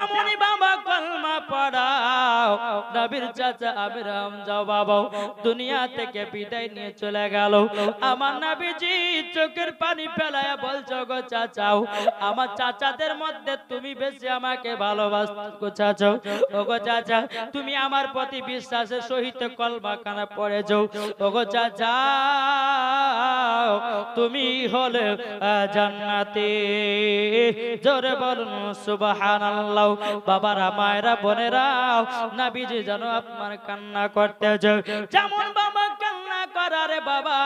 তেমনি বাবা কলমা পড়াও। নবীর চাচা আমির হামজা বাবা দুনিয়া থেকে বিদায় নিয়ে চলে গেল। আমার নবীজি চোখের পানি ফেলায়া বলছো গো চাচাও, আমার চাচাদের মধ্যে তুমি বেশি আমাকে ভালোবাসো চাচা। ওগো চাচা তুমি আমার প্রতি বিশ্বাসের সহিত কলমা কানা পড়েছো। ওগো চাচা তুমি হলে জান্নাতে। জোরে বলুন সুবহানাল্লাহ। বাবারা মায়েরা বোনেরা নবীজি যেন আপনার কান্না করতেছে। যেমন বাবা কান্না করারে বাবা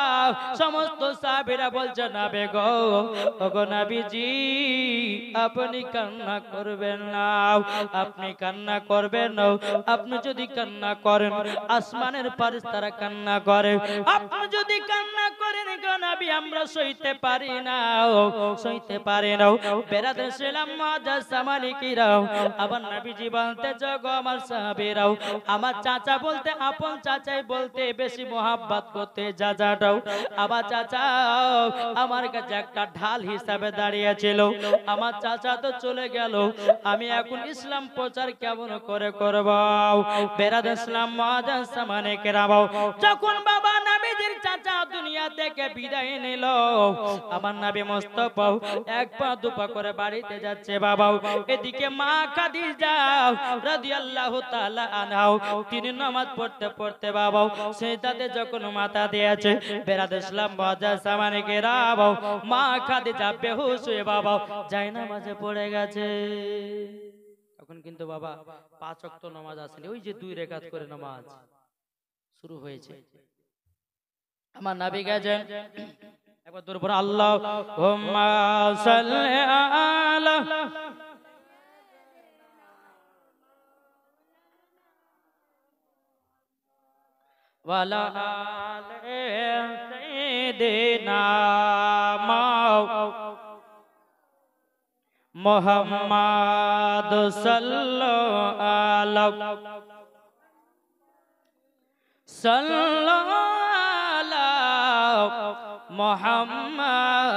সমস্ত সাহাবীরা বলছে নবী গো, ওগো নবীজি আপনি কান্না করবেন না, আপনি কান্না করবেন না। আপনি যদি কান্না করেন আসমানের ফেরেশতারা কান্না করে, আপনি যদি কান্না করেন গো নবী আমরা সইতে পারি না, সইতে পারি না। বেরাদের ছিলাম মুআজ্জাজ সামালিকিরাও আবার নবীজি বলতে গো আমার সাহাবীরাও, আমার চাচা বলতে আপন চাচাই বলতে বেশি মোহাব্বত করতে চাচাটাও। আমার চাচা আমার কাছে একটা ঢাল হিসাবে দাঁড়িয়েছিল। আমার চাচা তো চলে গেল, আমি এখন ইসলাম প্রচার কেমন করে করব? বেরাদের ইসলাম মুআজ্জাজ সামালিকিরাও যখন বাবা নবীজির চাচা দুনিয়া থেকে বিদায় নিল, আমার নবী মুস্তাফা এক পা দুপা করে বাড়িতে যাচ্ছে বাবা। এদিকে মা খাদিজা রাদিয়াল্লাহু তাআলা আনহা তিনি নামাজ পড়তে পড়তে বাবা সেজদাতে যখন মাথা দিয়েছে, বেরাদের ইসলাম মুআজ্জাজ সামালিকিরাও মা খাদিজা বেহুশ হয়ে বাবা জায়নামাজে পড়ে গেছে। তখন কিন্তু বাবা 5 ওয়াক্ত নামাজ আসেনি, ওই যে 2 রাকাত করে নামাজ শুরু হয়েছে। আমার নবী গেছেন একবার দূর পর আল্লাহুম্মা সাল্লি আলা ওয়ালা আলি সাইয়্যিদিনা মুহাম্মাদ সাল্লাল্লাহু আলাইহি মোহাম্মদ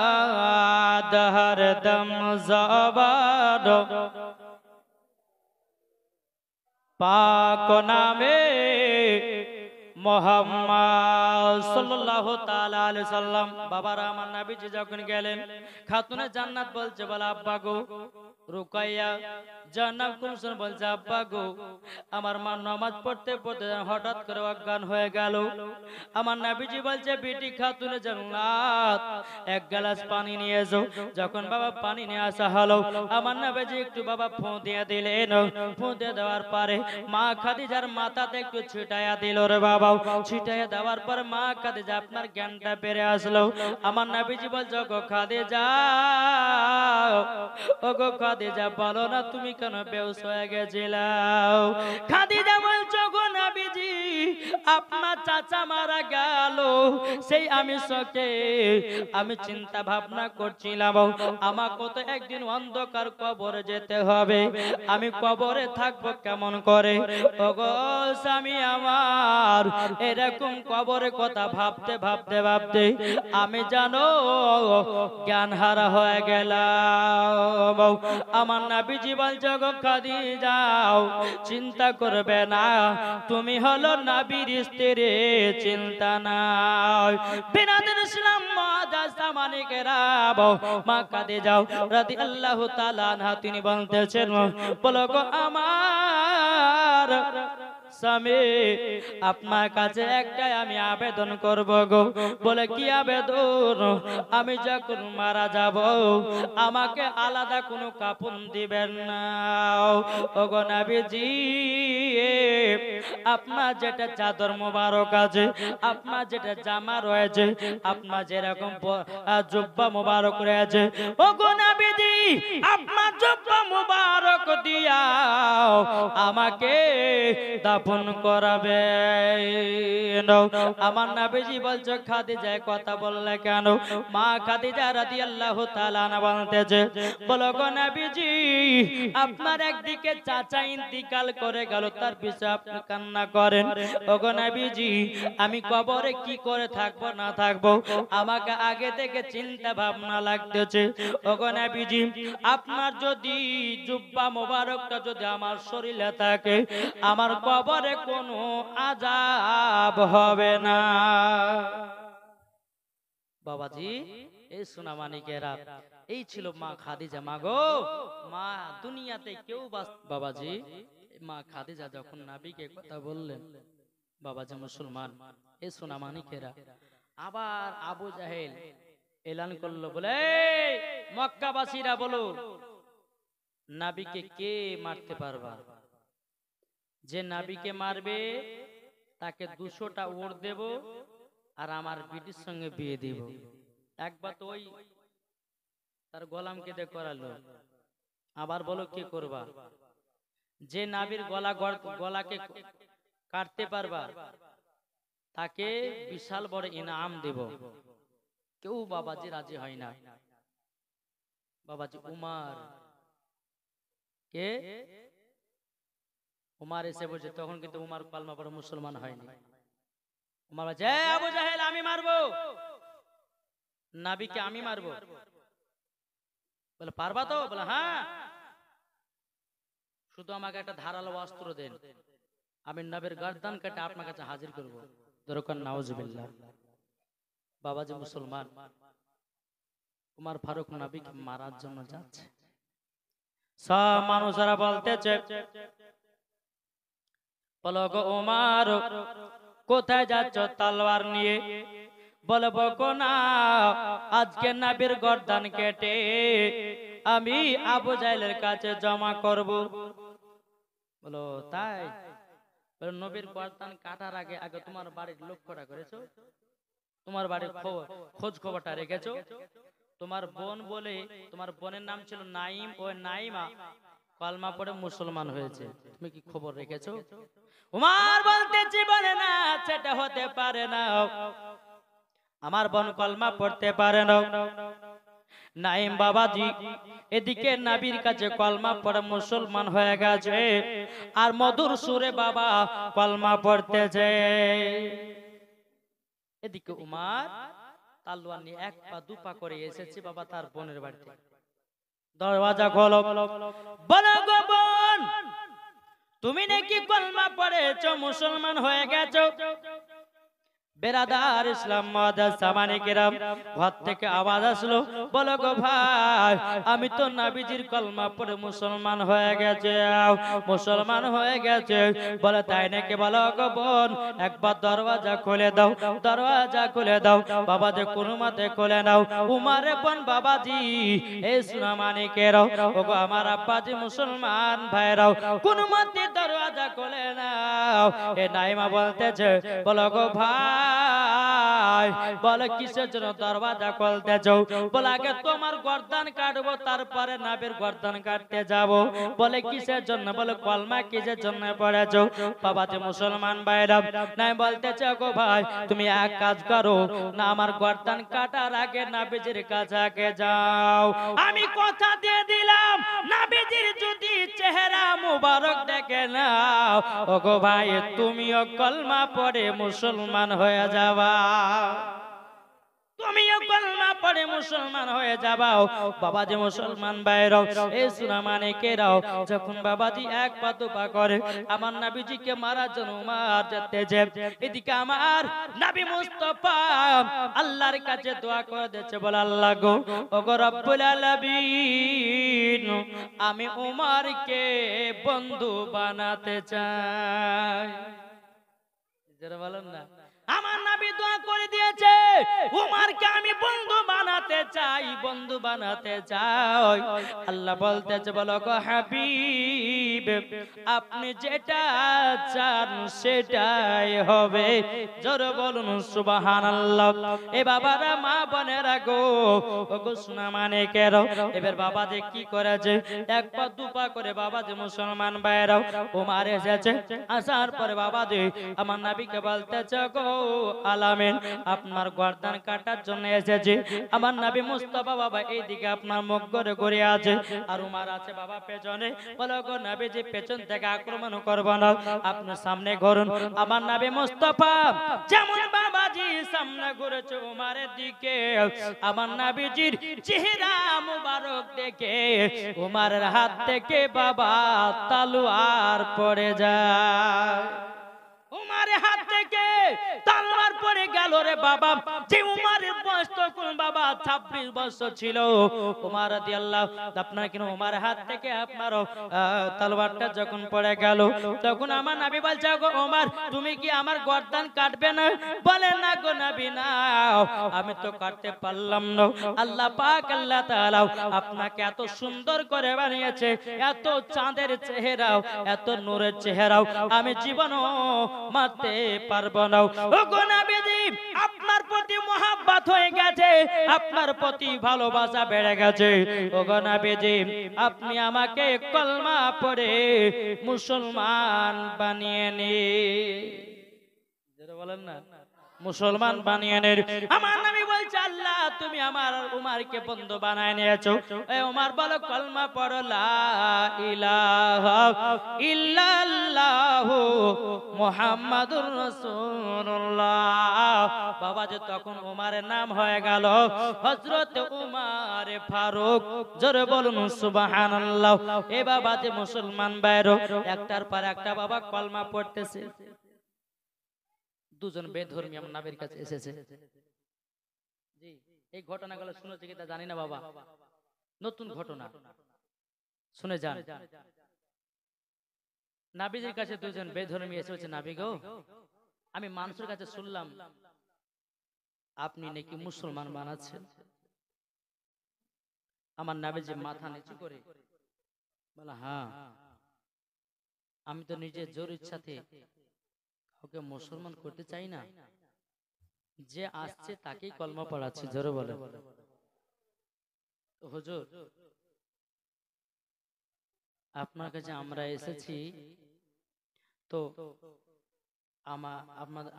হরদম জবান পাক নামে মোহাম্মদ সাল্লাল্লাহু তাআলা আলাইহি সাল্লাম। বাবারা আমার নবীজি যখন গেলেন খাতুনে জান্নাত বলছে বলে আব্বা গো, রুকাইয়া জান্নাত কুলসুম বলছে আব্বা গো আমার মা নামাজ পড়তে পড়তে হঠাৎ করে অজ্ঞান হয়ে গেল। আমার নবীজি বলছে বেটি খাতুনে জান্নাত এক গ্লাস পানি নিয়ে এসো। যখন বাবা পানি নিয়ে আসা হলো আমার নবীজি একটু বাবা ফু দিয়ে দিলেন। ফু দিয়ে দেওয়ার পরে মা খাদিজার মাথাতে একটু ছিটায়া দিল রে বাবা। ছিটায়া দেওয়ার পর মা খাদিজা আপনার জ্ঞানটা বেড়ে আসলো। আমার নবীজি বলছে গো খাদিজা, ও গো খাদিজা বলো না তুমি কেন বেহুশ হয়ে গেছিলাও? খাদিজা বলছো গো নবীজি আপনার চাচা মারা গেল, সেই আমি শোকে আমি চিন্তা ভাবনা করছিলাম আমাকে তো একদিন অন্ধকার কবরে যেতে হবে, আমি কবরে থাকবো কেমন করে? ওগো স্বামী আমার এরকম কবরের কথা ভাবতে ভাবতে ভাবতে আমি জানো জ্ঞান হারা হয়ে গেলাম। আমার নবীজি বলছে গো খাদিজা চিন্তা করবে না, তুমি হলো নবীর স্ত্রী, চিন্তা নাই। বিনাদিন ইসলাম মুআজ্জাজ সামালিকিরাও মা খাদিজা রাদিয়াল্লাহু তাআলা আনহা তিনি বলতেছেন বলো গো আমার স্বামী আপনার কাছে একটাই আমি আবেদন করব গো। বলে কি আবেদন? আমি যখন মারা যাব আমাকে আলাদা কোনো কাপড় দিবেন না। ওগো নবীজি আপনার যেটা চাদর মোবারক আছে, আপনার যেটা জামা রয়েছে, আপনার যেরকম জুব্বা মোবারক রয়েছে, ওগো নবীজি আপনার জুব্বা মোবারক দিয়া আমাকে দাফন করাবে। আমার নবীজি বলছে খাদিজা কথা বললে কেন? মা খাদিজা রাদিয়াল্লাহু তাআলা আনহা বলতেছে, বলো গো নবীজি, আপনার একদিকে চাচা ইন্তিকাল করে গেল, তার বিষয়ে আপনি কান্না করেন। ওগো নবীজি, আমি কবরে কি করে থাকবো না থাকবো আমাকে আগে থেকে চিন্তা ভাবনা লাগতেছে। ওগো নবীজি, আপনার যদি জুব্বা মোবারকটা যদি আমার শরীরে থাকে, আমার কবরে কোনো আযাব হবে না। বাবাজি, এই সোনা মানিকেরা, এই ছিল মা খাদিজা। মা গো, মা দুনিয়াতে কেউ বাবাজি, মা খাদিজা যখন নবীকে কথা বললেন, বাবাজি মুসলমান, এই সোনা মানিকেরা, আবার আবু জাহেল এলান করলো, বলে মক্কাবাসীরা বলো, নবীকে কে মারতে পারবা? যে নবীকে মারবে তাকে 200টা ওর দেব, আর আমার বিটির সঙ্গে বিয়ে দিব। একবার তো ওই তার গোলামকে দিয়ে করালো, আবার বলো কে করবা? যে নবীর গলাকে কাটতে পারবা তাকে বিশাল বড় ইনাম দেব। কেউ বাবাজি রাজি হয় না। বাবাজি উমার, কে? উমার এসে বলছে, তখন কিন্তু উমার কালমা পড়ে মুসলমান হয়নি। উমার বলছে, আবু জাহেল, আমি মারবো নবীকে, আমি মারবো। বলে পারবা তো? বলে হ্যাঁ, শুধু আমাকে একটা ধারালো অস্ত্র দেন, আমি নবীর গর্দান কেটে আপনার কাছে হাজির করবো। দরকার নাউজুবিল্লাহ। বাবাজি মুসলমান, উমার ফারুক নবীকে মারার জন্য যাচ্ছে। সব মানুষেরা বলতেছে, বলো গো উমার, কোথায় যাচ্ছ তলোয়ার নিয়ে? বলে বকো না, আজকে নবীর গর্দান কেটে আমি আবু জাহেলের কাছে জমা করব। বলো তাই? নবীর গর্দান কাটার আগে আগে তোমার বাড়ির লক্ষ্যটা করেছো? তোমার বাড়ির খোঁজ খবরটা রেখেছো? তোমার বোন বলে, তোমার বোনের নাম ছিল নাইম, ও নাইমা কলমা পড়ে মুসলমান হয়েছে, তুমি কি খবর রেখেছো? উমার বলতেছি, বলে না, সেটা হতে পারে না, আমার বোন কলমা পড়তে পারে না। নাইম বাবাজি এদিকে নবীর কাছে কলমা পড়ে মুসলমান হয়ে গেছে, আর মধুর সুরে বাবা কলমা পড়তেছে। এদিকে উমার তালওয়ার নিয়ে 1 পা 2 পা করে এসেছে বাবা তার বোনের বাড়িতে। দরওয়াজা খোলো। বলো গো বোন, তুমি নাকি কলমা পড়েছো, মুসলমান হয়ে গেছো? বেরাদার ইসলাম সামানি কিরাম, ঘর থেকে আওয়াজ আসলো, বলো গো ভাই, আমি তো নবীজির কলমা পড়ে মুসলমান হয়ে গেছে, মুসলমান হয়ে গেছে। বলে তাই নাকি? বলো গো বোন, একবার দরওয়াজা খুলে দাও, দরওয়াজা খুলে দাও। বাবাজি কোনো মতে খুলে নাও। উমারে বোন বাবাজি, এই সোনা মানিকেরাও, ওগো আমার আব্বাজি মুসলমান ভাইরাও, কোনো মতে দরওয়াজা খুলে নাও। এ নাইমা বলতেছে, বলো গো ভাই, বলে কিসের জন্য দরওয়াজা খুলতে যাও? বলে আগে তোমার গর্দান কাটবো, তারপরে নবীর গর্দান কাটতে যাব। বলে কিসের জন্য? বলে কলমা কিসের জন্য পড়েছো? বাবাজি মুসলমান ভাইরা, নাই বলতেছে, গো ভাই তুমি এক কাজ করো না, আমার গর্দান কাটার আগে নবীজির কাছে আগে যাও। আমি কথা দিয়ে দিলাম, নবীজির যদি চেহারা মুবারক দেখে নাও, ও গো ভাই তুমিও কলমা পড়ে মুসলমান হয়ে যাবা, তুমিও কলমা পড়ে মুসলমান হয়ে যাবাও। বাবাজি মুসলমান ভাইরাও, এই সোনা মানিকেরাও, যখন বাবাজি 1 পা 2 পা করে আমার নবীজিকে মারার জন্য উমার যেতেছে, এদিকে আমার নবী মুস্তাফা আল্লাহর কাছে দোয়া করে দিয়েছে, বলে আল্লাহ গো, ওগো রব্বুল আলামিন, আমি উমারকে বন্ধু বানাতে চাই। যারা বলেন না, আমার নবী দোয়া করে দিয়েছে, উমারকে আমি বন্ধু বানাতে চাই, বন্ধু বানাতে চাই। আল্লাহ বলতেছে, বলো গো হাবিব, আপনি যেটা চান সেটাই হবে। জোরে বলুন সুবহানাল্লাহ। এ বাবারা, মা বোনেরা গো, ওগো সোনা মানিকেরা, এবার বাবা যে কি করেছে, এক পা দু পা করে বাবা যে মুসলমান ভাইরাও ওমর এসেছে। আসার পরে বাবা যে আমার নবীকে বলতেছে, গো আলামিন, আপনার গর্দান কাটার জন্য এসেছে। আমার নবী মুস্তাফা বাবা এইদিকে আপনার মুখ করে ঘুরে আছে, আর উমার আছে বাবা পেছনে। বলো গো নবীজি, পেছন থেকে আক্রমণ করব না, আপনি সামনে ঘুরুন। আমার নবী মুস্তাফা যেমন বাবাজি সামনে ঘুরেছে উমারের দিকে, আমার নবীজির চেহারা মুবারক দেখে উমারের হাত থেকে বাবা তলোয়ার পড়ে যায়। উমারের হাত থেকে তলোয়ার পড়ে গেল রে বাবা। যে উমারের বয়স তখন বাবা 26 বছর ছিল। উমার রাদিয়াল্লাহু, আপনার কিনা উমারের হাত থেকে আপনার তলোয়ারটা যখন পড়ে গেল, তখন আমার নবী বলছে, গো উমার, তুমি কি আমার গর্দান কাটবে না? বলে, না গো নবী, না, আমি তো কাটতে পারলাম না। আল্লাহ পাক আল্লাহ তাআলা আপনাকে এত সুন্দর করে বানিয়েছে, এত চাঁদের চেহারাও, এত নূরের চেহারাও আমি জীবনও মারতে পারবো না। ও গো নবীজি, আপনার প্রতি মহব্বত হয়ে গেছে, আপনার প্রতি ভালোবাসা বেড়ে গেছে। ও গো নবীজি, আপনি আমাকে কলমা পড়ে মুসলমান বানিয়ে নিন। বলেন না, মুসলমান বানিয়ে নেন। আমার নবী বলছে, আল্লাহ তুমি আমার উমারকে বন্ধু বানায় নিয়েছো। এ উমার বলো, কলমা পড়ো, লা ইলাহা ইল্লাল্লাহু মুহাম্মাদুর রাসূলুল্লাহ। বাবা যে তখন উমারের নাম হয়ে গেল হযরত উমার ফারুক। জোরে বলুন সুবহানাল্লাহ। এ বাবা যে মুসলমান বাইরো একটার পর একটা বাবা কলমা পড়তেছে। দুজন বেধর্মী আমার নবীর কাছে এসেছে। জি, এই ঘটনাগুলো শুনেছে কি তা জানি না বাবা, নতুন ঘটনা, শুনে যান। নবীজির কাছে দুজন বেধর্মী এসেছে, নবী গো, আমি মানুষের কাছে শুনলাম আপনি নাকি মুসলমান বানাচ্ছেন। আমার নবীজি মাথা নিচু করে বলে, হ্যাঁ, আমি তো নিজের জোর ইচ্ছাতে ওকে মুসলমান করতে চাই না, যে আসছে তাকেই কলমা পড়াচ্ছি। জোরে বলে, হুজুর, আপনার কাছে আমরা এসেছি তো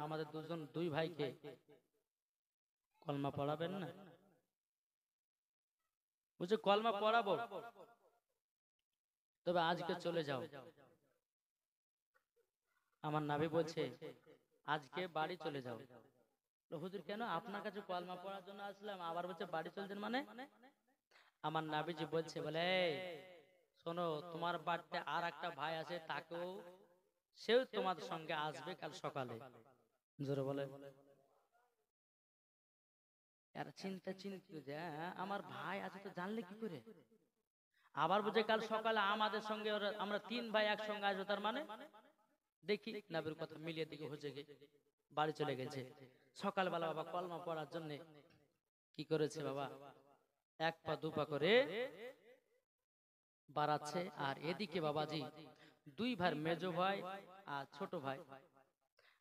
আমাদের দুই ভাইকে কলমা পড়াবেন না? বুঝে, কলমা পড়াবো, তবে আজকে চলে যাও। আমার নবী বলছে, আজকে বাড়ি চলে যাও। হুজুর, কেন? আপনার কাছে কলমা পড়ার জন্য আসলাম, আবার বলছে বাড়ি চলছেন মানে? আমার নবীজি বলছে, বলে, শোনো, তোমার বাড়িতে আর একটা ভাই আছে, তাকেও, সেও তোমার সঙ্গে আসবে কাল সকালে। জোরে বলে, আর চিন্তা যে আমার ভাই আছে তো জানলে কি করে? আবার বুঝে কাল সকালে আমাদের সঙ্গে আমরা 3 ভাই একসঙ্গে আসবো, তার মানে দেখি নবীর কথা মিলিয়ে দিকে হচ্ছে গিয়ে বাড়ি চলে গেছে। সকালবেলা বাবা কলমা পড়ার জন্য কি করেছে বাবা, এক পা দু পা করে বাড়াচ্ছে। আর এদিকে বাবাজি দুই ভাই, মেজো ভাই আর ছোট ভাই,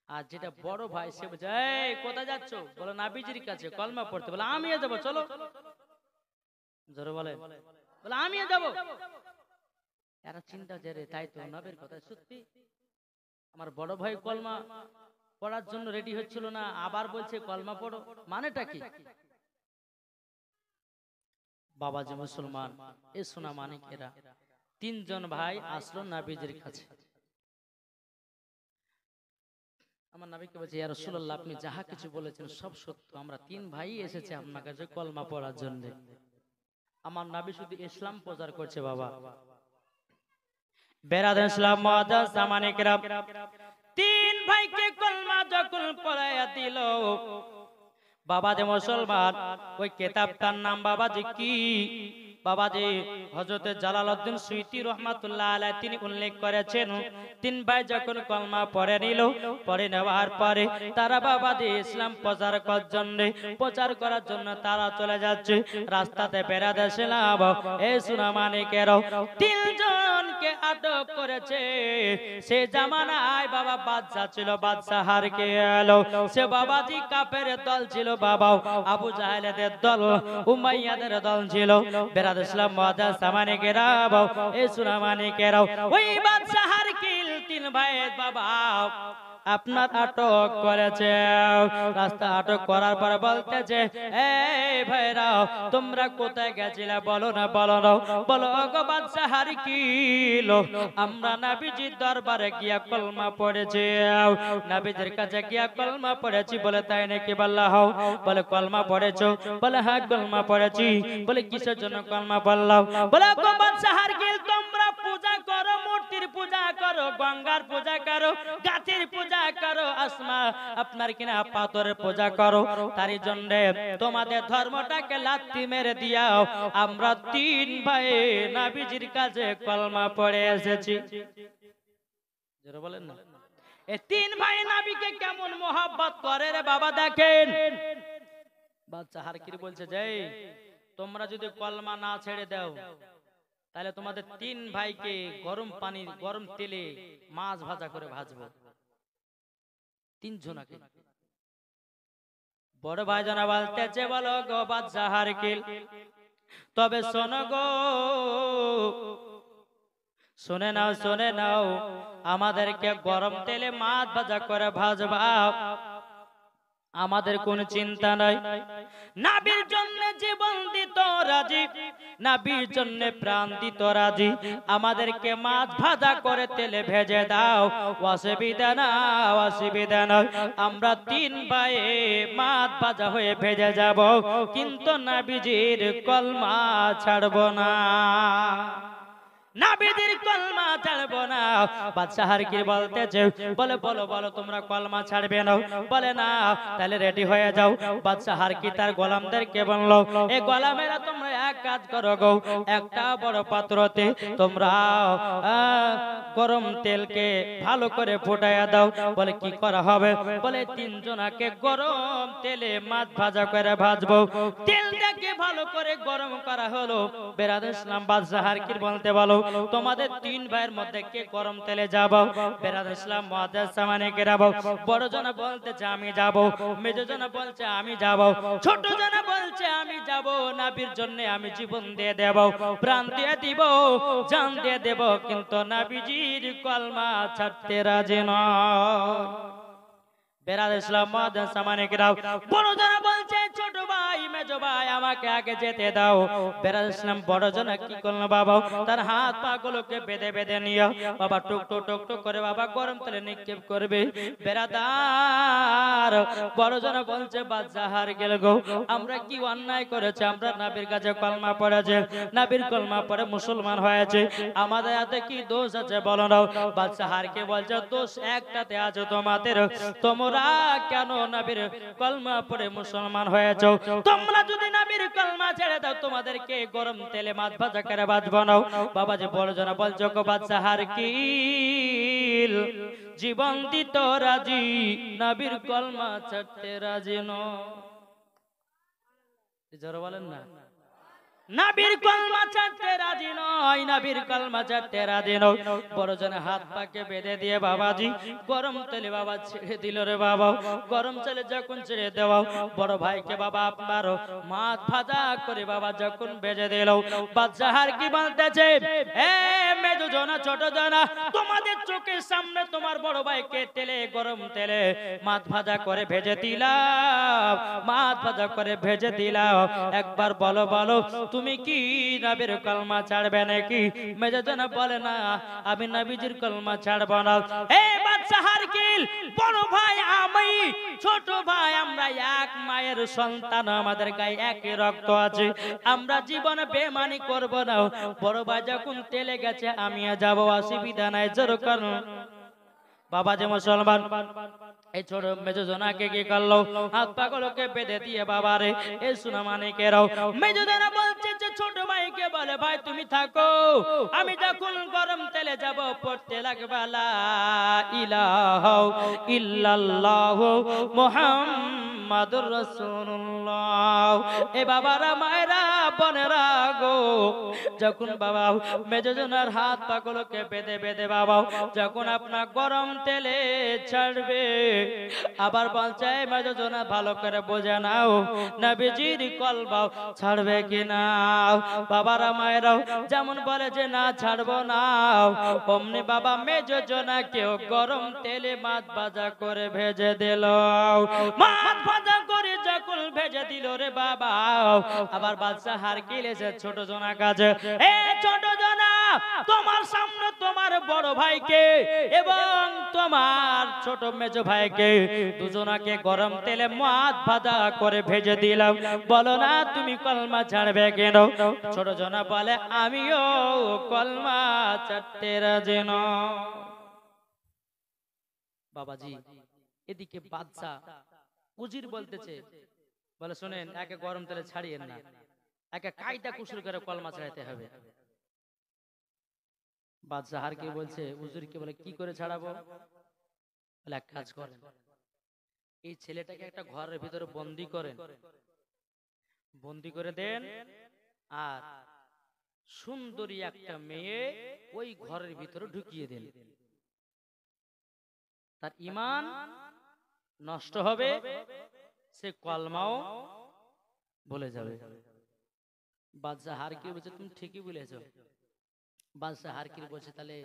আর যেটা বড় ভাই সে বলছে, এই কোথায় যাচ্ছ? বলে, নবীজির কাছে কলমা পড়তে। বলে, আমিও যাবো, চলো। জোরে বলে, বলে, আমিও যাবো। এরা চিন্তা যে রে, তাই তো, নবীর কথা সত্যি। আমার বড় ভাই কলমা পড়ার জন্য রেডি হচ্ছিল না, আবার বলছে কলমা পড়ো, মানেটা কি? বাবা যে মুসলমান, এ সোনা মানিকেরা, 3 জন ভাই আসলো নবীজির কাছে। আমার নবীকে বলছে, ইয়া রাসূলুল্লাহ, আপনি যাহা কিছু বলেছেন সব সত্য, আমরা 3 ভাই এসেছি আপনার কাছে কলমা পড়ার জন্য। আমার নবী শুধু ইসলাম প্রচার করছে বাবা। বেরাদার ইসলাম মুআজ্জাজ জামানে কেরাম, 3 ভাইকে কলমা যখন পড়ায়া দিল, বাবা যে মুসলমান, ওই কিতাবটার নাম বাবা যে কি? বাবাজি হযরত জালালউদ্দিন সুয়ুতী রাহমাতুল্লাহ আলাইহি তিনি উল্লেখ করেছেন তিন ভাই যখন কলমা পড়ে নিল, পড়ে নেওয়ার পরে তারা বাবাজি ইসলাম প্রচার করার জন্য তারা চলে যাচ্ছে। রাস্তাতে বেরাদেছিলাম এই সুনামানিকেরাও তিনজনকে আটক করেছে। সে জামানায় বাবা বাদশা ছিল, বাদশা হারকে এলো। সে বাবাজি কাফের দল ছিল, বাবা আবু জাহেলের দল, উমাইয়াদের দল ছিল। বেরাদেছিলাম মুআজ্জাজ সামানিকেরাও এই সুনামানিকেরাও ওই বাদশা হারকিল তিন ভাই বাবা আপনার আটক করেছে। রাস্তা আটক করার পর বলতেছে এই ভাইরাও তোমরা কোথায় গেছিলে বলো না, বলো না, বলো গো বাদশা হারকিল আমরা নবীজির দরবারে গিয়া কলমা পড়েছি, নবীজির কাছে গিয়া কলমা পড়েছি। বলে তাই নাকি? বললা হও। বলে কলমা পড়েছো? বলে হ্যাঁ কলমা পড়েছি। বলে কিসের জন্য কলমা পড়লাম? বলে গো বাদশা হারকিল তোমরা পূজা করো, মূর্তির পূজা করো, গঙ্গার পূজা করো, গাছের পূজা করো, আসমা আপনার কিনা পাথরের পূজা করো, তারই জন্য তোমাদের ধর্মটাকে লাথি মেরে দিয়াও আমরা তিন ভাই নবীজির কাছে কলমা পড়ে এসেছি। জোরে বলেন না। এই তিন ভাই নবীকে কেমন মোহাব্বত করে রে বাবা দেখেন। বাদশা হারকিল বলছে যে তোমরা যদি কলমা না ছেড়ে দাও তাহলে তোমাদের তিন ভাইকে গরম পানি গরম তেলে মাছ ভাজা করে ভাজবো। তিনজনকে বড় ভাই জানা বলতেছে বলো গো বাদশা হারকিল তবে শোনো গো, শুনে নাও, শুনে নাও, আমাদেরকে গরম তেলে মাছ ভাজা করে ভাজবা, আমাদের কোন চিন্তা নাই। নবীর জন্য জীবন দিত রাজি, নবীর জন্য প্রাণ দিত রাজি, আমাদেরকে মাছ ভাজা করে তেলে ভেজে দাও, অসুবিধা না, অসুবিধা নয়, আমরা তিন ভাই মাছ ভাজা হয়ে ভেজে যাব, কিন্তু নবীজির কলমা ছাড়ব না, নবীজির কলমা ছাড়বো না। বাদশা হারকিল বলতেছে বলে বলো বলো তোমরা কলমা ছাড়বে না? বলে না। তাহলে রেডি হয়ে যাও। বাদশা হারকিল তার গোলামদেরকে বললো এই গোলামেরা তোমরা এক কাজ করো গো, একটা বড় পাত্রতে তোমরা গরম তেলকে ভালো করে ফুটাইয়া দাও। বলে কি করা হবে? বলে তিনজনকে গরম তেলে মাছ ভাজা করে ভাজবো। তেলটাকে ভালো করে গরম করা হলো। বেরাদেছিলাম বাদশা হারকিল বলতে বলো তোমাদের তিন ভাইয়ের মধ্যে কে গরম তেলে যাব? বেরাদেছিলাম মুআজ্জাজ সামানিকেরাও বড় জন বলতেছে আমি যাব, মেজ জন বলছে আমি যাব, ছোট জন বলছে আমি যাব, নবীর জন্য আমি জীবন দিয়ে দেব, প্রাণ দিয়ে দিব, জান দিয়ে দেব, কিন্তু নবীজির কলমা ছাড়তে রাজি নয়। বেরাদেছিলাম মুআজ্জাজ সামানিকেরাও বড় জন বলছে ছোট ভাই মেজো ভাই আমাকে আগে যেতে দাও। বেরাদেছিলাম বড় জন কি করলো বাবা, তার হাত পা গুলোকে বেঁধে বেঁধে নিয়ে বাবা টুক টুক টুক টুক করে বাবা গরম তেলে নিক্ষেপ করবে। বেরাদার বড় জন বলছে বাদশা হারকিল গো আমরা কি অন্যায় করেছে? আমরা নবীর কাছে কলমা পড়েছে, নবীর কলমা পড়ে মুসলমান হয়েছে, আমাদের হাতে কি দোষ আছে বলো না? বাদশা হারকিল বলছে দোষ একটাতে আছে তোমাদের, তোমরা কেন নবীর কলমা পড়ে মুসলমান হয়েছো? তোমরা যদি নবীর কলমা ছেড়ে দাও তোমাদেরকে গরম তেলে মাছ ভাজা করে ভাজবো না। বাবাজি বড় জন বলছো গো বাদশা হারকিল জীবন দিত রাজি, নবীর কলমা ছাড়তে রাজি নয়। জোরে বলেন না। নবীর কলমা ছাড়তে রাজি নয়, নবীর কলমা ছাড়তে রাজি নয়। বড় জনে হাত পাকে বেঁধে দিয়ে বাবাজি গরম তেলে বাবা ছেড়ে দিল রে বাবা। গরম তেলে যখন ছেড়ে দেওয়া বড় ভাইকে বাবা আপনার মাছ ভাজা করে বাবা যখন ভেজে দিল, বাদশা হারকিল বলতেছে এ মেজো জনা ছোট জনা তোমাদের চোখের সামনে তোমার বড় ভাইকে তেলে গরম তেলে মাছ ভাজা করে ভেজে দিলাম, মাছ ভাজা করে ভেজে দিলাম, একবার বলো বলো তুমি কি নবীর কলমা ছাড়বে নাকি? মেজো জন বলে না আমি নবীজির কলমা ছাড়ব না। এ বাদশা হারকিল বড় ভাই আমি, ছোট ভাই আমরা এক মায়ের সন্তান, আমাদের গায়ে একই রক্ত আছে, আমরা জীবনে বেমানি করব না। বড় ভাই যখন তেলে গেছে আমিও যাব, অসুবিধা নাই। জোরে করুন বাবা যে মুসলমান। এই ছোট মেজো জনাকে কি করলো? হাত পাগুলোকে বেঁধে দিয়ে বাবারে এই সুনামানিকেরাও মেজো জনা বলছে যে ছোট ভাইকে বলে ভাই তুমি থাকো, আমি যখন গরম তেলে যাব পড়তে লাগবে লা ইলাহা ইল্লাল্লাহ মুহাম্মাদুর রাসূলুল্লাহ। এ বাবারা মায়েরা বোনেরা গো, যখন বাবা মেজজনার হাত পাগুলোকে বেঁধে বেঁধে বাবা যখন আপনার গরম তেলে ছাড়বে, আবার বলছে মেজজনা ভালো করে বোঝে নাও নবীজির কলবা ছাড়বে কিনা। বাবারা মায়েরাও যেমন বলে যে না ছাড়বো না, অমনি বাবা মেজজনা কেউ গরম তেলে মাছ ভাজা করে ভেজে দিল। মাছ ভাজা করে যখন ভেজে দিল রে বাবা, আবার বাদশা হারকিল এসে ছোট জনা কাছে, এ ছোট জনা তোমার সামনে তোমার বড় ভাইকে এবং তোমার ছোট মেজ ভাইকে দুজনাকে গরম তেলে মাছ ভাজা করে ভেজে দিলাম, বলো না তুমি কলমা ছাড়বে কেন? ছোট জনা বলে আমিও কলমা ছাড়তে রাজি নই। বাবাজি এদিকে বাদশা উজির বলতেছে, বলে শুনেন একে গরম তেলে ছাড়িয়েন না, একে কায়দা কুশল করে কলমা ছাড়াইতে হবে। বাদশা হারকে বলছে উজিরকে, বলে কি করে ছাড়াবো? বলে এক কাজ করেন, এই ছেলেটাকে একটা ঘরের ভিতরে বন্দি করেন, বন্দি করে দেন, আর সুন্দরী একটা মেয়ে ওই ঘরের ভিতরে ঢুকিয়ে দেন, তার ঈমান নষ্ট হবে, সে কলমাও বলে যাবে। বাদশা হারকিল বলছে তুমি ঠিকই বলেছো। বাদশা হারকিল বলছে তাহলে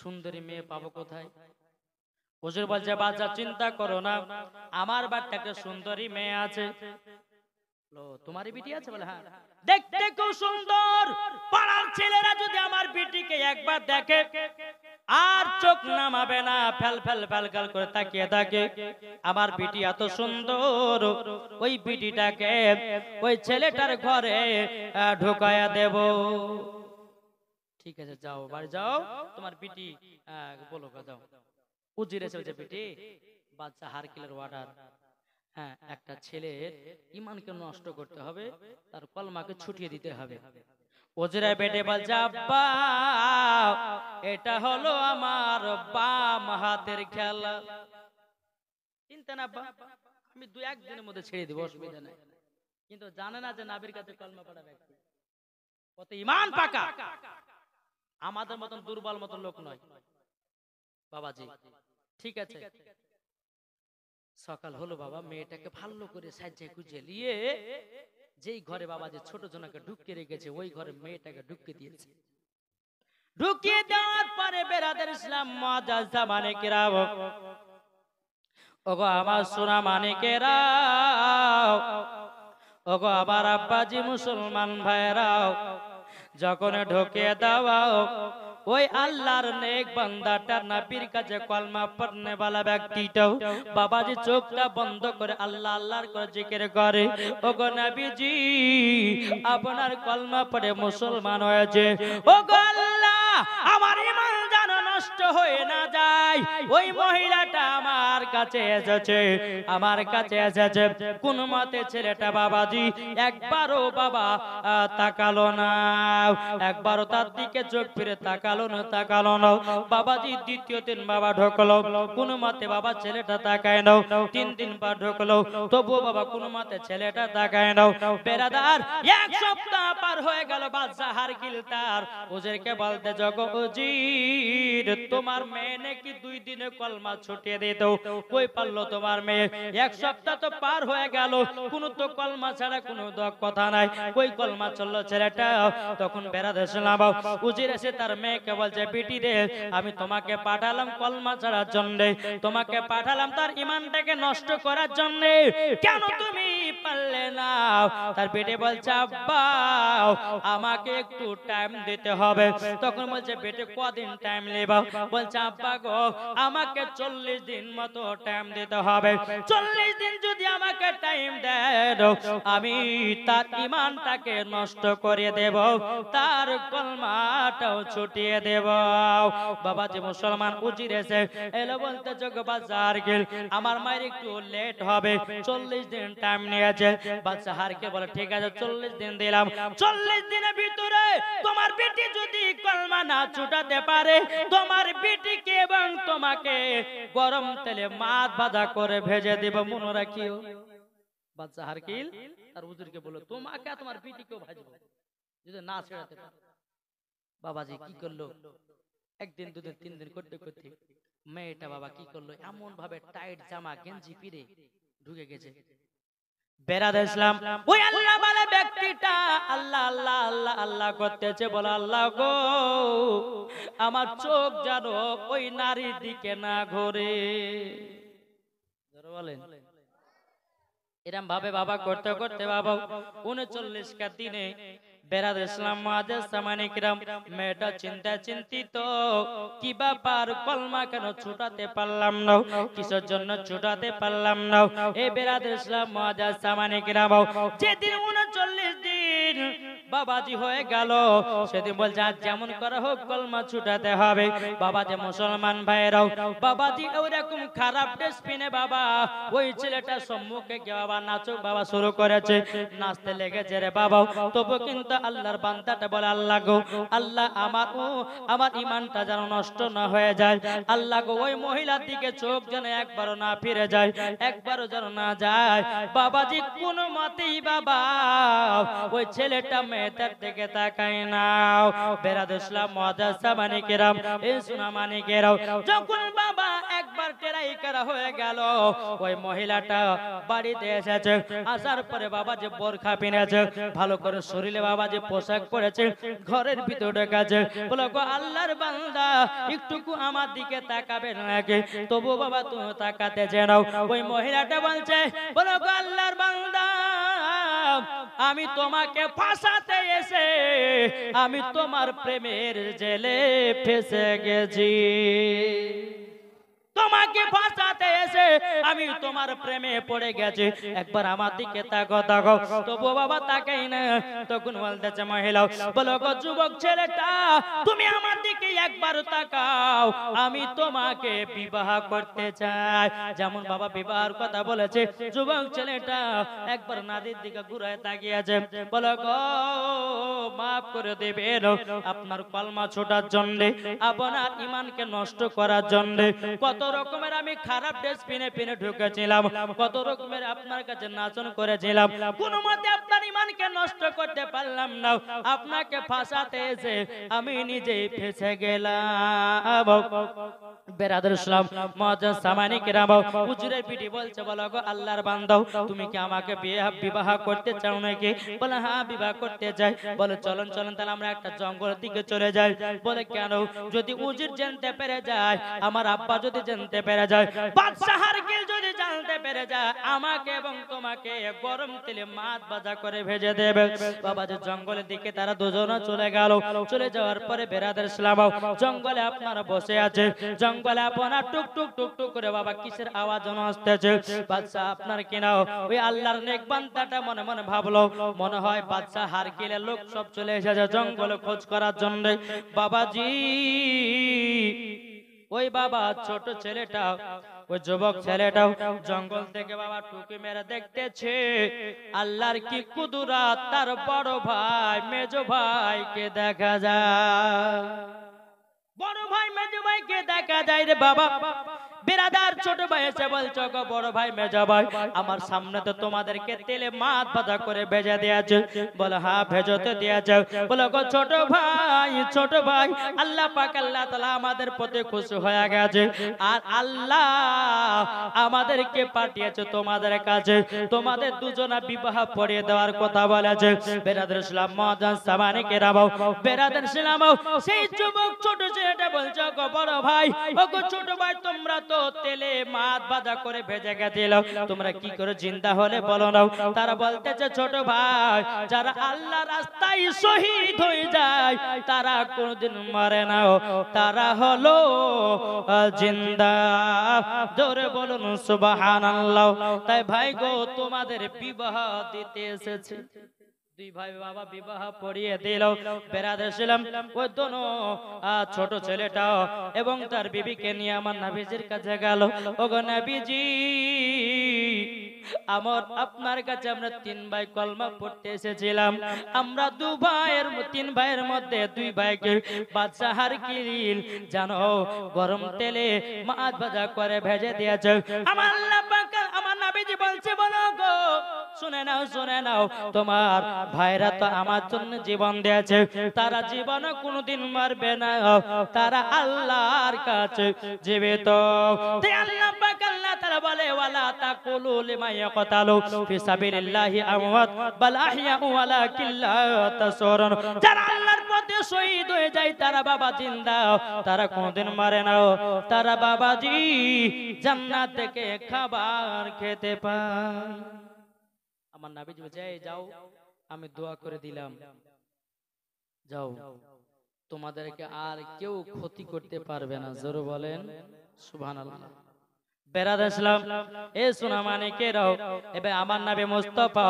সুন্দরী মেয়ে পাবো কোথায়? হুজুর বলছে বাদশা চিন্তা করো না, আমার বাড়িতে একটা সুন্দরী মেয়ে আছে। তোমারই বিটি আছে? বলে হ্যাঁ। দেখতে খুব সুন্দর, পাড়ার ছেলেরা যদি আমার বিটিকে একবার দেখে আর চোখ নামাবে না, ফেল ফেল ফেল ফেল করে তাকিয়ে থাকে। আমার বিটি এত সুন্দর, ওই বিটিটাকে ওই ছেলেটার ঘরে ঢোকায়া দেব। ঠিক আছে যাও, বাড়ি যাও, তোমার বিটি বলো যাও। উজির এসে বলছে বিটি, বাদশা হারকিলের অর্ডার, হ্যাঁ একটা ছেলের ঈমানকে নষ্ট করতে হবে, তার কলমাকে ছুটিয়ে দিতে হবে। ওজিরা বেটে বলছে আব্বা এটা হলো আমার বাম হাতের খেলা, চিন্তা না আব্বা, আমি 2-1 দিনের মধ্যে ছেড়ে দিব, অসুবিধা নাই। কিন্তু জানে না যে নাবির কাছে কলমা পড়া ব্যক্তি কত ঈমান পাকা, আমাদের মতন দুর্বল মতন লোক নয় বাবাজি। ঠিক আছে, সকাল হলো বাবা, মেয়েটাকে ভালো করে সাজিয়ে গুজিয়ে নিয়ে যেই ঘরে বাবা যে ছোট জনাকে ঢুকিয়ে রেখেছে ওই ঘরে মেয়েটাকে ঢুকিয়ে দিয়েছে। ঢুকিয়ে দেওয়ার পরে বেরাদার ইসলাম মুআজ্জাজ মানিকেরাও, ওগো আমার সোনা মানিকেরাও, ওগো আমার আব্বাজি মুসলমান ভাইরাও, যখন ঢুকিয়ে দাও ওই আল্লাহর নেক বান্দাটা নবীর কাছে কলমা পড়নে वाला ব্যক্তিটাও বাবাজি চোখটা বন্ধ করে আল্লাহ আল্লাহর করে জিকির করে, ওগো নবীজি আপনার কলমা পড়ে মুসলমান হয়েছে, ওগো আল্লাহ আমার ঈমান যেন নষ্ট হয়ে না যায়। ওই মহিলাটা আমার কাছে এসেছে, আমার কাছে এসেছে, কোন মতে ছেলেটা বাবাজি একবারও বাবা তাকালো না, একবারও তার দিকে চোখ ফিরে তাকালো না, তাকালো না বাবাজি। দ্বিতীয় দিন বাবা ঢোকলো, কোন মতে বাবা ছেলেটা তাকায় নাও, 3 দিন পর ঢোকলো, তবুও বাবা কোন মতে ছেলেটা তাকায় নাও। বেরাদার 1 সপ্তাহ পার হয়ে গেল, বাদশা হারকিল তার ওজিরকে বলতে জগো উজির তোমার মেয়ে নাকি 2 দিনে কলমা ছুটিয়ে দিত, কই পারলো তোমার মেয়ে? 1 সপ্তাহ তো পার হয়ে গেল, কোন তো কলমা ছাড়া কোনো কথা নাই, কই কলমা চললো ছেলেটা? তখন বেরাদার ইসলাম উজির এসে তার মেয়েকে বলছে বিটি রে আমি তোমাকে পাঠালাম কলমা ছাড়ার জন্য, তোমাকে পাঠালাম তার ঈমানটাকে নষ্ট করার জন্য, কেন তুমি পারলে না? তার বেটে বলছে আব্বা আমাকে একটু টাইম দিতে হবে। তখন বলছে বেটে কদিন টাইম নেবা? বলছে আব্বা গো আমাকে 40 দিন মতো টাইম দিতে হবে। 40 দিন যদি আমাকে টাইম দেন, আমি তার ঈমানটাকে নষ্ট করে দেব, তার কলমাটাও ছুটিয়ে দেব। বাবা যে মুসলমান উজির এসে এলো, বলতে যোগ বাজার গেল, আমার মায়ের একটু লেট হবে, 40 দিন টাইম নিয়েছে। বাচ্চা হারকে বলে ঠিক আছে 40 দিন দিলাম, 40 দিনের ভিতরে তোমার বেটি যদি কলমা না ছুটাতে পারে, তোমার বেটিকে এবং তোমাকে গরম তেলে মাছ ভাজা করে ভেজে দেব, মনে রাখিও। বাচ্চা হারকিল তার হুজুরকে বলল তোমাকে আর তোমার বেটিকেও ভাজবো যদি না ছেড়াতে পারে। বাবাজি কি করলো, একদিন দুদিন তিন দিন করতে করতে মেয়েটা বাবা কি করলো, এমন ভাবে টাইট জামা গেঞ্জি পিরে ঢুকে গেছে। বেরাদ ইসলাম ওই আল্লাহ বলে ব্যক্তিটা আল্লাহ আল্লাহ আল্লাহ আল্লাহ করতেছে, বলে আল্লাহ গো আমার চোখ যেন ওই নারীর দিকে না ঘোরে। বলেন এরম ভাবে বাবা করতে করতে বাবা 39 দিনে বেরাদ ইসলাম মুআজ্জাজ সামানে কিরাম মেয়েটা চিন্তিত, কি ব্যাপার কলমা কেন ছুটাতে পারলাম না, কিসের জন্য ছুটাতে পারলাম না। এই বেরাদ ইসলাম মুআজ্জাজ সামানে কিরাম যেদিন 39 দিন বাবাজি হয়ে গেল, সেদিন বলছে আজ যেমন করা হোক কলমা ছুটাতে হবে। বাবা যে মুসলমান ভাইরাও বাবাজি ওরকম খারাপ ড্রেস পিনে বাবা ওই ছেলেটা সম্মুখে গিয়ে বাবা নাচক বাবা শুরু করেছে, নাচতে লেগেছে রে বাবা। তবু কিন্তু আল্লাহর বান্দাটা বলে আল্লাহ গো আল্লাহ আমার ঈমানটা যেন নষ্ট না হয়ে যায়, আল্লাহ গো ওই মহিলার দিকে চোখ যেন একবারও না ফিরে যায়, একবারও যেন না যায়। বাবাজি কোনো মতেই বাবা ওই ছেলেটা মেয়েটার দিকে তাকায় না। বেরাদ ইসলাম মুআজ্জাজ সামানে কিরাম এই সোনা মানিকেরাও যখন বাবা একবার টেরাই করা হয়ে গেল, ওই মহিলাটা বাড়িতে এসেছে, আসার পরে বাবা যে বোরখা পিনেছে, ভালো করে শরীরে বাবা যে পোশাক পরেছে, ঘরের ভিতরে কাছে বলো গো আল্লাহর বান্দা একটুকু আমার দিকে তাকাবে নাকি, তবু বাবা তুমি তাকাতে জানো। ওই মহিলাটা বলছে বলো গো আল্লাহর বান্দা আমি তোমাকে ফাঁসাতে এসে আমি তোমার প্রেমের জেলে ফেসে গেছি, তোমাকে ফাঁসাতে এসে আমি তোমার প্রেমে পড়ে গেছি, একবার আমার দিকে তাকাও। তবু বাবা তাকাই না। তখন বলতেছে মহিলা বলো গো যুবক ছেলেটা তুমি আমার দিকে একবার তাকাও, আমি তোমাকে বিবাহ করতে চাই। যেমন বাবা বিবাহের কথা বলেছে, যুবক ছেলেটা একবার নারীর দিকে ঘুরে তাকিয়েছে, বলো গো মাফ করে দেবেন, আপনার কলমা ছোটার জন্য, আপনার ঈমানকে নষ্ট করার জন্য কত রকমের আমি খারাপ ড্রেস পিনে পিনে ঢুকেছিলাম, কত রকমের আপনার কাছে নাচন করেছিলাম, কোন মতে আপনার ঈমানকে নষ্ট করতে পারলাম না, আপনাকে ফাঁসাতে এসে আমি নিজেই ফেসে গেলাম। বেরাদর ইসলাম মুআজ্জাজ সামানে কিরাম হুজুরের পিঠে বলছে বলো গো আল্লাহর বান্দা তুমি কি আমাকে বিবাহ করতে চাও নাকি? বলে হ্যাঁ বিবাহ করতে চাই। বলে চলুন চলুন তাহলে আমরা একটা জঙ্গলের দিকে চলে যাই। বলে কেন? যদি হুজুর জানতে পেরে যায়, আমার আব্বা যদি জানতে পেরে যায়, বাদশা হারকিল যদি জানতে পেরে যায়, আমাকে এবং তোমাকে গরম তেলে মাছ ভাজা করে ভেজে দেবে। বাবা যে জঙ্গলের দিকে তারা দুজনে চলে গেল। চলে যাওয়ার পরে বেরাদর ইসলাম জঙ্গলে আপনারা বসে আছে, জঙ্গলে আপনার টুক টুক টুক টুক করে বাবা কিসের আওয়াজ যেন আসতেছে। বাদশা আপনার কিনা ওই আল্লাহর নেক বান্দাটা মনে মনে ভাবলো, মনে হয় বাদশা হারকিলের লোক সব চলে এসেছে জঙ্গলে খোঁজ করার জন্য। বাবাজি ওই বাবা ছোট ছেলেটা ওই যুবক ছেলেটাও জঙ্গল থেকে বাবা টুকি মেরে দেখতেছে আল্লাহর কি কুদরত, তার বড় ভাই মেজো ভাইকে দেখা যায়, বড় ভাই মেজো ভাইকে দেখা যায় রে বাবা। বিরাদার ছোট ভাই এসে বলছো গো বড় ভাই মেজো ভাই আমার সামনে তো তোমাদেরকে তেলে মাছ ভাজা করে ভেজে দিয়েছে। বলে হ্যাঁ ভেজতে দিয়েছে। বলে গো ছোট ভাই আল্লাহ পাক আল্লাহ তাআলা আমাদের প্রতি খুশি হয়ে গেছে, আর আল্লাহ আমাদেরকে পাঠিয়েছে তোমাদের কাছে, তোমাদের দুজনা বিবাহ পড়িয়ে দেওয়ার কথা বলেছে। বেরাদর ইসলাম মুআজ্জাজ সামানে কিরাম বেরাদর ইসলাম সেই যুবক ছোট ছেলেটা বলছো গো বড় ভাই ও গো ছোট ভাই তোমরা তো তেলে মাছ ভাজা করে ভেজে গেছিল, তোমরা কি করে জিন্দা হলে বলো না? তারা বলতেছে ছোট ভাই, যারা আল্লাহ রাস্তায় শহীদ হয়ে যায় তারা কোনদিন মরে না, তারা হলো জিন্দা। জোরে বলুন সুবহানাল্লাহ। তাই ভাই গো, তোমাদের বিবাহ দিতে এসেছে। দুই ভাই বাবা বিবাহ পড়িয়ে দিল, বেড়াতে ছিলাম ওই দোনো ছোট ছেলেটা এবং তার বিবিকে নিয়ে আমার নবীজির কাছে গেল। ওগো নবীজি, আপনার কাছে আমরা তিন ভাই কলমা পড়তে এসেছিলাম। আমরা তিন ভাইয়ের মধ্যে দুই ভাইকে বাদশাহার কিল জানো গরম তেলে মাছ ভাজা করে ভেজে দিয়েছে। আমার আল্লাহ পাক আমার নবীজি বলছে, বলো গো শুনে নাও, শুনে নাও, তোমার ভাইরা তো আমার জন্য জীবন দিয়েছে, তারা জীবনে কোনোদিন মরবে না, তারা আল্লাহর কাছে জীবিত। আল্লাহ পাক আল্লাহ তাআলা বলে, ওয়ালা তাকুলু লিমা ইয়াকতালু ফি সাবিলিল্লাহি আমওয়াত বাল আহইয়াউ ওয়ালাকিন লা তাশউরুন। যারা আল্লাহর পথে শহীদ হয়ে যায় তারা বাবা জিন্দা, তারা কোনদিন মরে না, তারা বাবাজি জান্নাত থেকে খাবার খেতে পায়। আমার নবীজি বলে, যাও আমি দোয়া করে দিলাম, যাও তোমাদেরকে আর কেউ ক্ষতি করতে পারবে না। জোরে বলেন সুবহানাল্লাহ। বেরাদ ইসলাম এ সোনা মানিকেরাও, এবার আমার নবী মুস্তাফা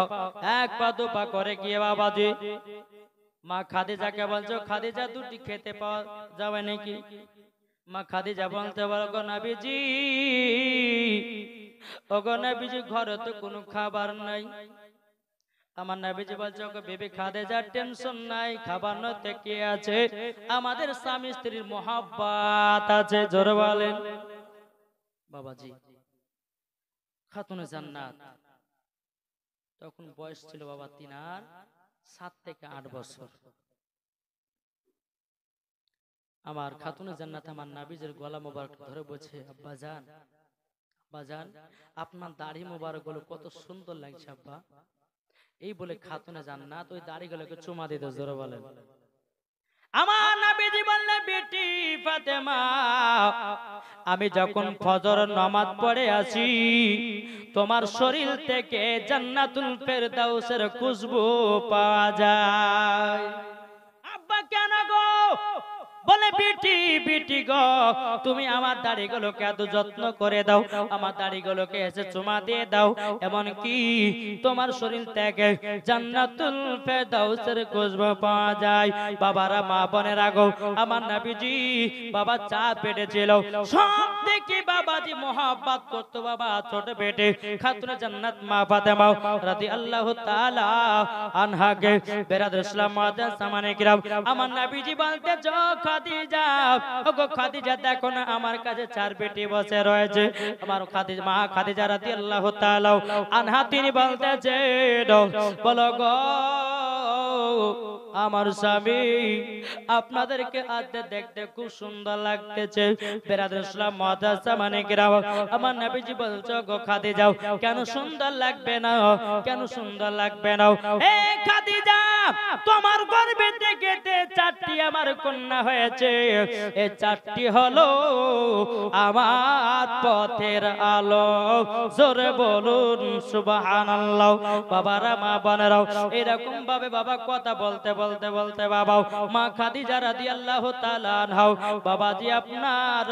এক পা দু পা করে গিয়ে বাবাজি মা খাদিজাকে বলছো, খাদিজা দুটি খেতে পাওয়া যাবে নাকি? মা খাদিজা বলতে বলো, গো নবীজি, ওগো নবীজি, ঘরে তো কোনো খাবার নাই। আমার নবীজি বলছে, ওগো বিবি খাদিজা, টেনশন নাই, খাবার নতে কে আছে? আমাদের স্বামী স্ত্রীর মহব্বত আছে। জোরে বলেন বাবাজি। খাতুনে জান্নাত তখন বয়স ছিল বাবা 7 থেকে 8 বছর। আমার খাতুনে জান্নাত আমার নবীজির গলা মোবারক ধরে বলছে, আব্বা জান, আব্বা জান, আপনার দাড়ি মোবারক গুলো কত সুন্দর লাগছে আব্বা। এই বলে খাতুনে জান্নাত ওই দাড়িগুলোকে চুমা দিতে। জোরে বলেন। আমার নবীজি বললেন, বেটি ফাতেমা, আমি যখন ফজর নামাজ পড়ে আসি তোমার শরীর থেকে জান্নাতুল ফেরদাউসের খুশবু পাওয়া যায়। আব্বা কেন গো? বলে, বিটি বিটি গো, তুমি আমার দাড়িগুলোকে এত যত্ন করে দাও, আমার দাড়িগুলোকে এসে চুমা দিয়ে দাও, এমন কি তোমার শরীর থেকে জান্নাতুল ফেরদাউসের খুশবু পাওয়া যায়। বাবারা, মা বোনেরা গো, আমার নবীজি বাবা চা পেটেছিল, সব দেখি বাবাজি মহব্বত করতো বাবা ছোট পেটে খাতুনে জান্নাত মা ফাতেমা রাদিয়াল্লাহু তাআলা আনহাকে। বেরাদ ইসলাম মাদান সামানে কিরাম, আমার নবীজি বলতে, খাদিজা, ওগো খাদিজা, দেখো না আমার কাছে 4 বেটি বসে রয়েছে। আমার খাদিজা, মা খাদিজা রাদিয়াল্লাহু তাআলা আনহা, তিনি বলতেছে, বলো গো আমার স্বামী, আপনাদেরকে আজ দেখতে খুব সুন্দর লাগতেছে। বেরাদ ইসলাম মাদ্রাসা মানে কিরাম, আমার নবীজি বলছো, গো খাদিজা, কেন সুন্দর লাগবে না, কেন সুন্দর লাগবে না? এ খাদিজা, তোমার গর্ভে থেকে 4টি আমার কন্যা হয়েছে, এই 4টি হলো আমার পথের আলো। জোরে বলুন সুবহানাল্লাহ। বাবারা, মা বোনেরা, এরকম ভাবে বাবা কথা বলতে বলতে বলতে বাবা মা খাদিজা রাদিয়াল্লাহু তাআলা আনহা বাবাজি আপনার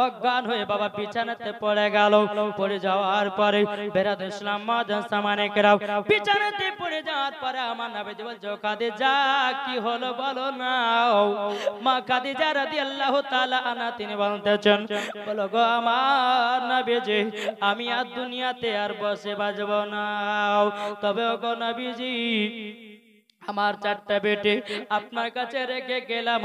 অজ্ঞান হয়ে বাবা বিছানাতে পড়ে গেল। পড়ে যাওয়ার পরে বেরাদ ইসলাম মাদান সামানে কেরাম, বিছানাতে পড়ে যাওয়ার পরে আমার নবীজি বলছে, খাদিজা কি হলো বলো না? মা খাদিজা রাদিয়াল্লাহু তাআলা আনহা তিনি বলতেছেন, বলো গো আমার নবীজি, আমি আর দুনিয়াতে আর বসে বাজব না, তবে গো নবীজি আমার 4টা বেটি আপনার কাছে রেখে গেলাম,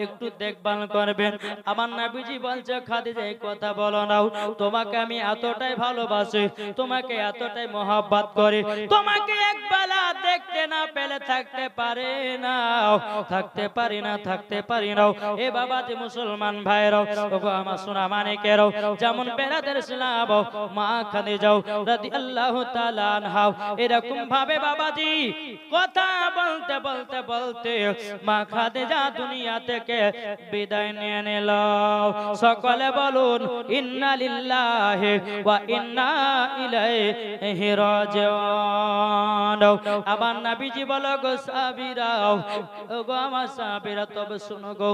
একটু দেখভাল করবেন। আমার নবীজি বলছে, খাদিজা এই কথা বলো না, তোমাকে আমি এতটাই ভালোবাসি, তোমাকে এতটাই মহব্বত করি, তোমাকে একবেলা দেখতে না পেলে থাকতে পারে না, থাকতে পারি না, থাকতে পারি না। এ বাবাজি মুসলমান ভাইরাও, ওগো আমার সোনা মানিকেরাও, যেমন বেরাদের ইসলাম মা খাদিজা রাদিয়াল্লাহু তাআলা আনহা এরকম ভাবে বাবাজি কথা বলতে বলতে বলতে মা খাদিজা দুনিয়া থেকে বিদায় নিয়ে নিল। সকলে বলুন ইন্না লিল্লাহি ওয়া ইন্না ইলাইহি রাজিউন। আমার নবীজি বলো গো সাহাবীরা, ও গো আমার সাহাবীরা তবে শুনো গো,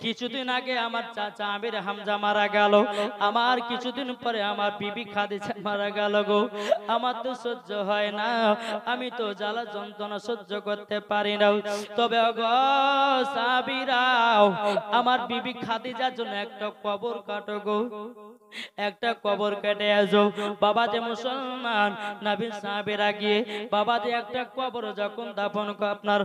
কিছুদিন আগে আমার চাচা আমির হামজা মারা গেল, আমার কিছুদিন পরে আমার বিবি খাদিজা মারা গেল গো। আমার তো সহ্য হয় না, আমি তো জ্বালা যন্ত্রণা সহ্য করতে পারি না। তবে গো সাহাবীরা, আমার বিবি খাদিজার জন্য একটা কবর কাটো গো, একটা কবর কেটে আসো। বাবা যে মুসলমান নবী সাহাবীরা গিয়ে বাবা যে একটা কবর যখন দাফন আপনার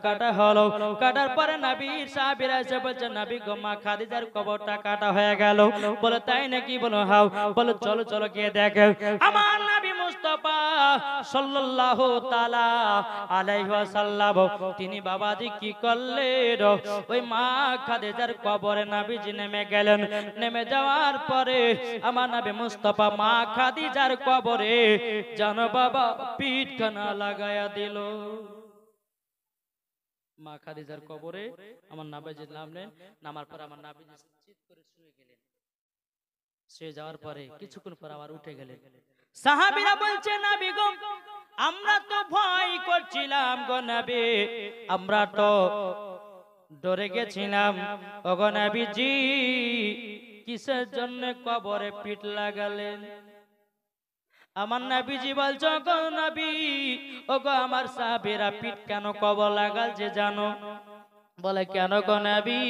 কাটা হলো, কাটার পরে নবী সাহাবীরা এসে বলছে নবী গো মা খাদিজার কবরটা কাটা হয়ে গেল। বলে তাই নাকি? বলো হাও। বলে চলো চলো গিয়ে দেখে। আমার নবী মুস্তাফা সাল্লাল্লাহু তাআলা আলাইহি ওয়াসাল্লাম তিনি বাবাজি কি করলেন, ওই মা খাদিজার কবরে নবীজি নেমে গেলেন। নেমে যাওয়ার পরে আমার নবী মুস্তাফা মা খাদিজার কবরে জানো বাবা পিঠখানা লাগায়া দিল। মা খাদিজার কবরে আমার নবীজি নামলেন, নামার পর আমার নবীজি চিৎ করে শুয়ে গেলেন। শুয়ে যাওয়ার পরে কিছুক্ষণ পর আবার উঠে গেলেন। সাহাবীরা বলছে নবী গো আমরা তো ভয় করছিলাম গো নবী, আমরা তো ডরে গেছিলাম। ওগো নবীজি কিসের জন্য কবরে পিঠ লাগালেন? আমার নবীজি বলছো গো নবী, ওগো আমার সাহাবীরা পিঠ কেন কবর লাগাল যে জানো? বলে কেন গো নবী?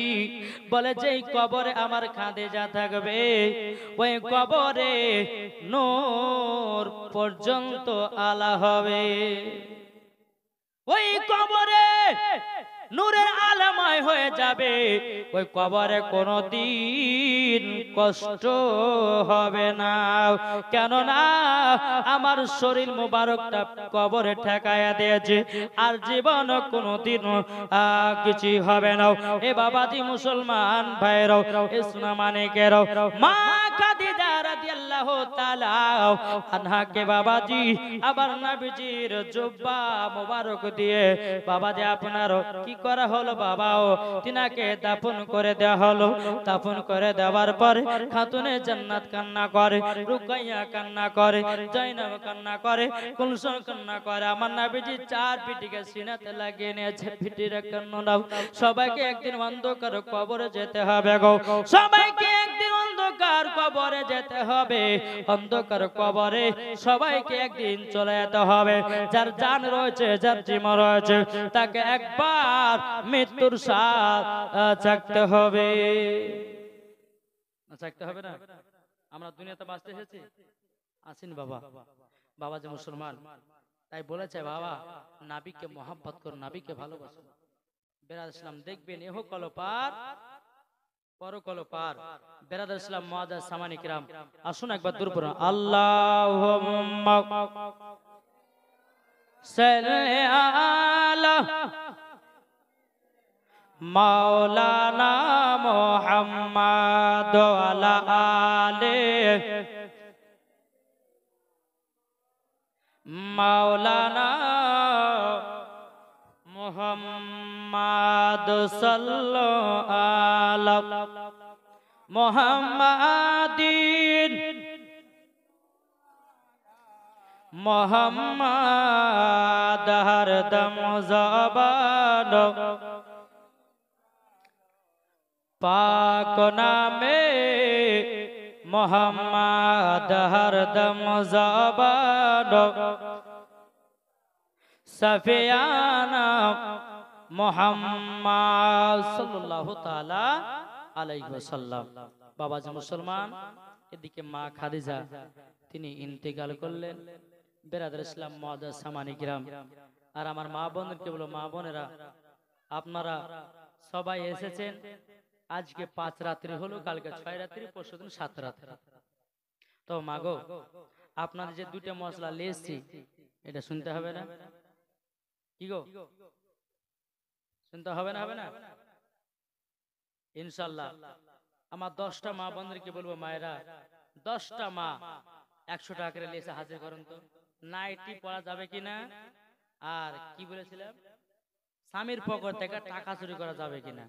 বলে যেই কবরে আমার খাদিজা থাকবে ওই কবরে নূর পর্যন্ত আলা হবে, ওই কবরে নূরের আলাময় হয়ে যাবে, ওই কবরে কোনদিন কষ্ট হবে না। কেননা আমার শরীর মুবারকটা কবরে ঠেকায়া দিয়েছে, আর জীবন কোনদিন কিছু হবে না। এ বাবাজি মুসলমান ভাইরাও, এ সোনা মানিকেরাও, মা খাদিজা রাদিয়াল্লাহু তাআলা আনহাকে বাবাজি আবার নবীজির জুব্বা মুবারক দিয়ে বাবাজি আপনার কি করা হলো? বাবাও তিনাকে দাফন করে দেওয়া হলো। দাফন করে দেওয়ার পরে খাতুনে জান্নাত কান্না করে, রুকাইয়া কান্না করে, জয়নাব কান্না করে, কুলসুম কান্না করে। আমার নবীজি চার পিটিকে সিনাতে লাগিয়ে নিয়েছে, পিটিরে কান্না দাও। সবাইকে একদিন অন্ধকার কবরে যেতে হবে গো, সবাইকে একদিন অন্ধকার কবরে যেতে হবে। অন্ধকার কবরে সবাইকে একদিন চলে যেতে হবে। যার জান রয়েছে, যার জীবন রয়েছে, তাকে একবার মৃত্যুর স্বাদ চাখতে হবে। চাখতে হবে না? আমরা দুনিয়াতে বাঁচতে এসেছি, আসেন বাবা। বাবা যে মুসলমান তাই বলেছে বাবা নাবিকে মহব্বত করুন, নাবিকে ভালোবাসুন। বেরাদ ইসলাম দেখবেন এহ কল পার পরকল পার। বেরাদার ইসলাম মুআজ্জাজ সামানি কিরাম, আসুন একবার দূর পড়ুন আল্লাহুম্মা সাল্লি আলা মাওলানা মুহাম্মাদ ওয়া আলা আলি মাওলানা মুহাম্মাদ সাল্লাল্লাহু আলা মুহাম্মাদিন মুহাম্মাদ হরদম জবান পাক নামে মুহাম্মাদ হরদম জবান সফিয়ানা মুহাম্মাদ সাল্লাল্লাহু তাআলা আলাইহি ওয়াসাল্লাম। বাবাজি মুসলমান, এদিকে মা খাদিজা তিনি ইন্তেকাল করলেন। বেরাদার ইসলাম মুআজ্জাজ সামানি কিরাম, আর আমার মা বোনদেরকে বলো, মা বোনেরা আপনারা সবাই এসেছেন। আজকে 5 রাত্রি হলো, কালকে 6 রাত্রি, পরশুদিন 7 রাত্রি। তো মাগো আপনাদের যে দুটো মশলা লেসছি এটা শুনতে হবে না? কি গো শুনতে হবে না? হবে না ইনশাআল্লাহ। আমার 10টা মা বোনদেরকে বলবো, মায়েরা 10টা মা 100 টাকা করে লেসে হাজির করুন তো। নাইটি পরা যাবে কিনা? আর কি বলেছিলাম? স্বামীর পকেট থেকে টাকা চুরি করা যাবে কিনা?